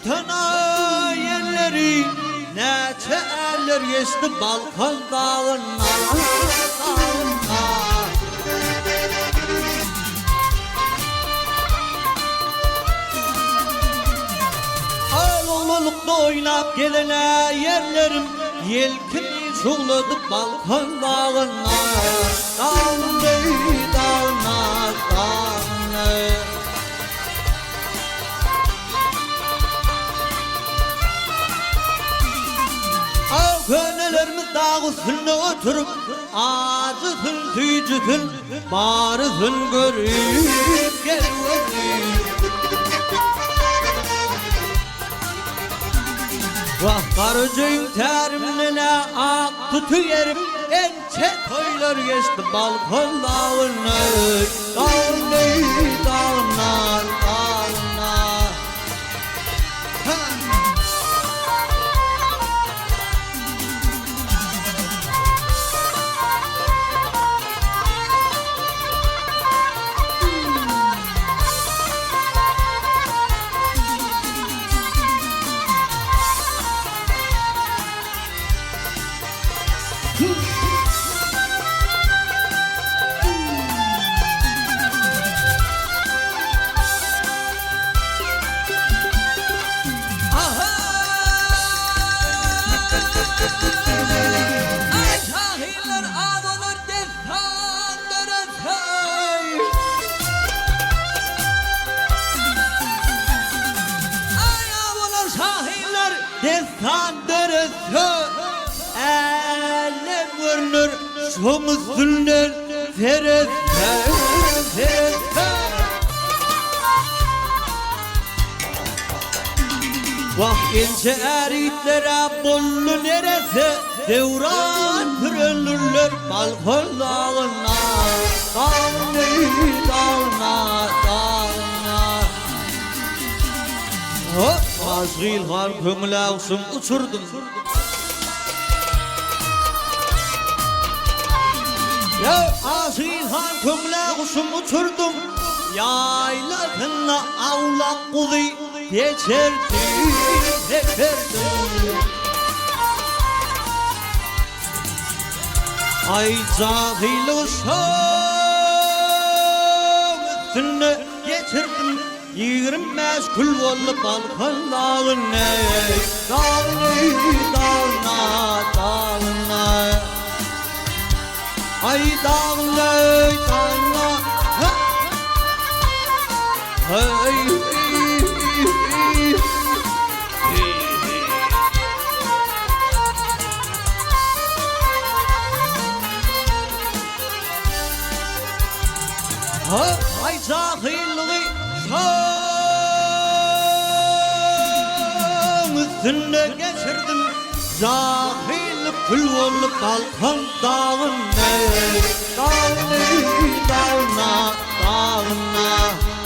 tana yerleri neçe eller geçti balkon dağına. Ağlolukta oynap gelene yerlerim yelkini çuğladı balkon dağına. Dağına, dağına, dağına. Könelerimiz dağ üstünde oturup acısın, tüycüsün, barısın görüp geliverin. Vah karıcığın terimine ak tutuyerim, ençe toylar geçti balkon dağına. Dağına, dağına, dağına. Desandırısı elle görünür şu müslüler fereste fereste. Vah ince eritlere bullu neresi devran pürülürler balkon dağına. Dağına, dağına, dağına. Azgil var kömülağısın uçurdum. Ya azgil var kömülağısın uçurdum. Yaylasına avlak kuzu geçerdi teperdi. Ay cahil uşağım üstüne geçirdim. Yığırım meşgul olup balkon dağına. Dağına, dağına, dağına. Ay dağına, dağına. Hey, ay cahilliği üstüne geçirdim. Cahil kul olup balkon dağına. Dağına, dağına, dağına.